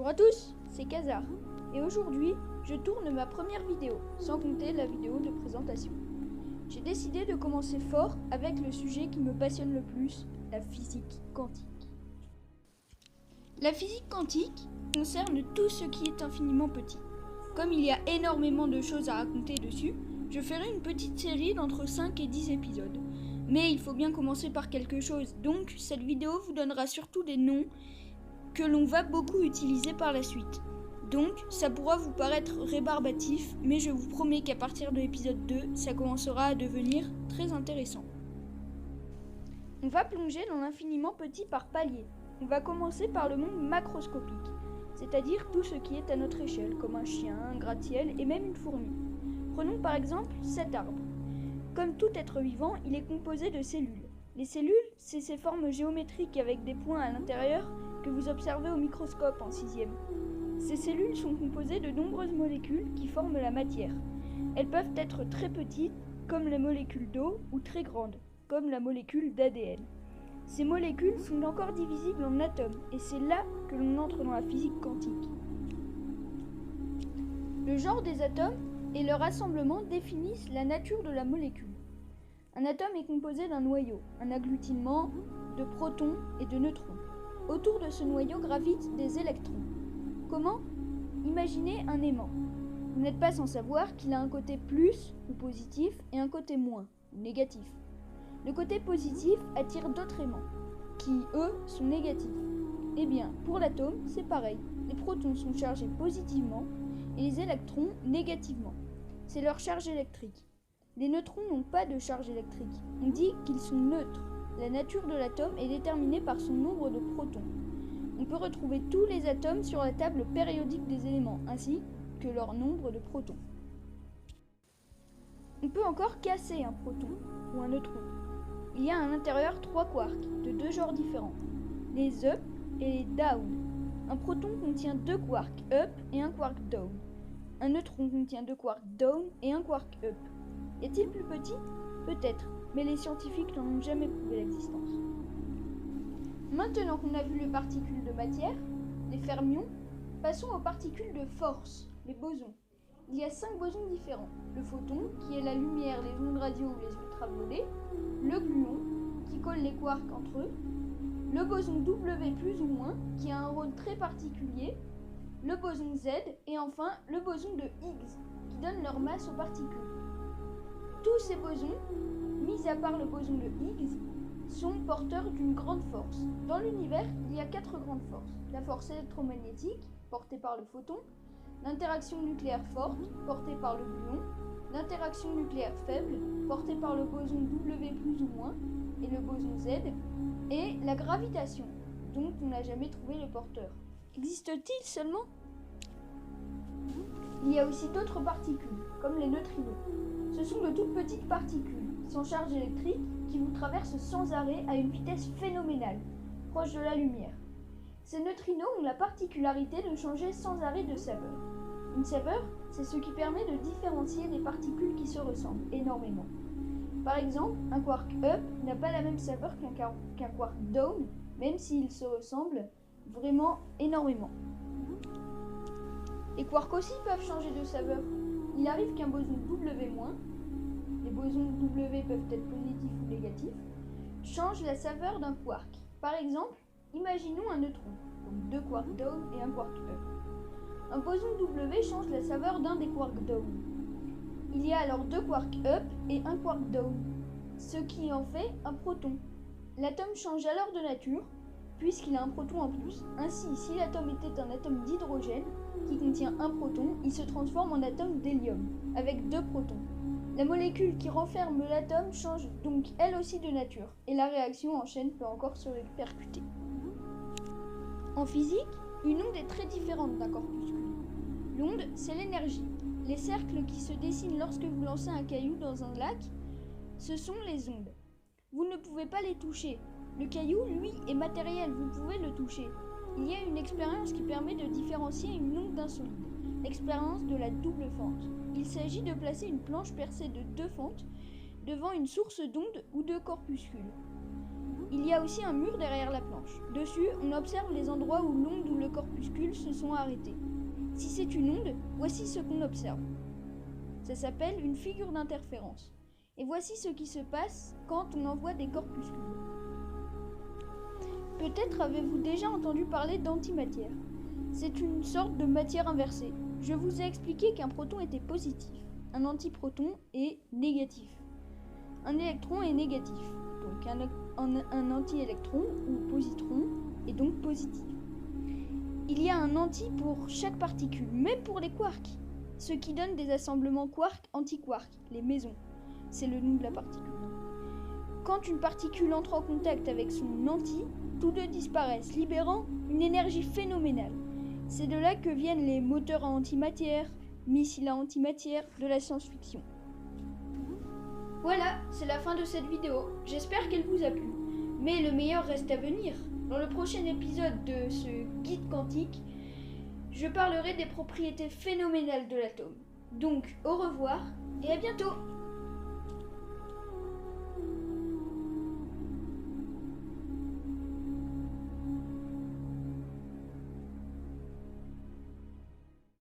Bonjour à tous, c'est Khazar, et aujourd'hui, je tourne ma première vidéo, sans compter la vidéo de présentation. J'ai décidé de commencer fort avec le sujet qui me passionne le plus, la physique quantique. La physique quantique concerne tout ce qui est infiniment petit. Comme il y a énormément de choses à raconter dessus, je ferai une petite série d'entre 5 et 10 épisodes. Mais il faut bien commencer par quelque chose, donc cette vidéo vous donnera surtout des noms que l'on va beaucoup utiliser par la suite. Donc, ça pourra vous paraître rébarbatif, mais je vous promets qu'à partir de l'épisode 2, ça commencera à devenir très intéressant. On va plonger dans l'infiniment petit par paliers. On va commencer par le monde macroscopique, c'est-à-dire tout ce qui est à notre échelle, comme un chien, un gratte-ciel et même une fourmi. Prenons par exemple cet arbre. Comme tout être vivant, il est composé de cellules. Les cellules, c'est ces formes géométriques avec des points à l'intérieur que vous observez au microscope en 6e. Ces cellules sont composées de nombreuses molécules qui forment la matière. Elles peuvent être très petites, comme les molécules d'eau, ou très grandes, comme la molécule d'ADN. Ces molécules sont encore divisibles en atomes, et c'est là que l'on entre dans la physique quantique. Le genre des atomes et leur assemblement définissent la nature de la molécule. Un atome est composé d'un noyau, un agglutinement de protons et de neutrons. Autour de ce noyau gravitent des électrons. Comment ? Imaginez un aimant. Vous n'êtes pas sans savoir qu'il a un côté plus ou positif et un côté moins ou négatif. Le côté positif attire d'autres aimants, qui eux sont négatifs. Eh bien, pour l'atome, c'est pareil. Les protons sont chargés positivement et les électrons négativement. C'est leur charge électrique. Les neutrons n'ont pas de charge électrique. On dit qu'ils sont neutres. La nature de l'atome est déterminée par son nombre de protons. On peut retrouver tous les atomes sur la table périodique des éléments, ainsi que leur nombre de protons. On peut encore casser un proton ou un neutron. Il y a à l'intérieur 3 quarks de 2 genres différents, les up et les down. Un proton contient 2 quarks up et un quark down. Un neutron contient 2 quarks down et un quark up. Est-il plus petit ? Peut-être, mais les scientifiques n'en ont jamais prouvé l'existence. Maintenant qu'on a vu les particules de matière, les fermions, passons aux particules de force, les bosons. Il y a 5 bosons différents. Le photon, qui est la lumière, les ondes radio ou les ultraviolets. Le gluon, qui colle les quarks entre eux. Le boson W plus ou moins, qui a un rôle très particulier. Le boson Z et enfin le boson de Higgs, qui donne leur masse aux particules. Tous ces bosons, mis à part le boson de Higgs, sont porteurs d'une grande force. Dans l'univers, il y a 4 grandes forces. La force électromagnétique, portée par le photon, l'interaction nucléaire forte, portée par le gluon, l'interaction nucléaire faible, portée par le boson W plus ou moins et le boson Z, et la gravitation, dont on n'a jamais trouvé le porteur. Existe-t-il seulement ? Il y a aussi d'autres particules, comme les neutrinos. Ce sont de toutes petites particules, sans charge électrique, qui vous traversent sans arrêt à une vitesse phénoménale, proche de la lumière. Ces neutrinos ont la particularité de changer sans arrêt de saveur. Une saveur, c'est ce qui permet de différencier des particules qui se ressemblent énormément. Par exemple, un quark up n'a pas la même saveur qu'un quark down, même s'ils se ressemblent vraiment énormément. Les quarks aussi peuvent changer de saveur. Il arrive qu'un boson W-, les bosons W peuvent être positifs ou négatifs, change la saveur d'un quark. Par exemple, imaginons un neutron, donc 2 quarks down et un quark up. Un boson W change la saveur d'un des quarks down. Il y a alors 2 quarks up et un quark down, ce qui en fait un proton. L'atome change alors de nature, puisqu'il a un proton en plus. Ainsi, si l'atome était un atome d'hydrogène, qui contient un proton, il se transforme en atome d'hélium, avec 2 protons. La molécule qui renferme l'atome change donc elle aussi de nature, et la réaction en chaîne peut encore se répercuter. En physique, une onde est très différente d'un corpuscule. L'onde, c'est l'énergie. Les cercles qui se dessinent lorsque vous lancez un caillou dans un lac, ce sont les ondes. Vous ne pouvez pas les toucher. Le caillou, lui, est matériel, vous pouvez le toucher. Il y a une expérience qui permet de différencier une onde d'un solide, l'expérience de la double fente. Il s'agit de placer une planche percée de 2 fentes devant une source d'onde ou de corpuscule. Il y a aussi un mur derrière la planche. Dessus, on observe les endroits où l'onde ou le corpuscule se sont arrêtés. Si c'est une onde, voici ce qu'on observe. Ça s'appelle une figure d'interférence. Et voici ce qui se passe quand on envoie des corpuscules. Peut-être avez-vous déjà entendu parler d'antimatière. C'est une sorte de matière inversée. Je vous ai expliqué qu'un proton était positif, un antiproton est négatif. Un électron est négatif, donc un antiélectron ou positron est donc positif. Il y a un anti pour chaque particule, même pour les quarks, ce qui donne des assemblements quark-antiquark, les mésons. C'est le nom de la particule. Quand une particule entre en contact avec son anti, tous deux disparaissent, libérant une énergie phénoménale. C'est de là que viennent les moteurs à antimatière, missiles à antimatière de la science-fiction. Voilà, c'est la fin de cette vidéo. J'espère qu'elle vous a plu. Mais le meilleur reste à venir. Dans le prochain épisode de ce guide quantique, je parlerai des propriétés phénoménales de l'atome. Donc, au revoir et à bientôt!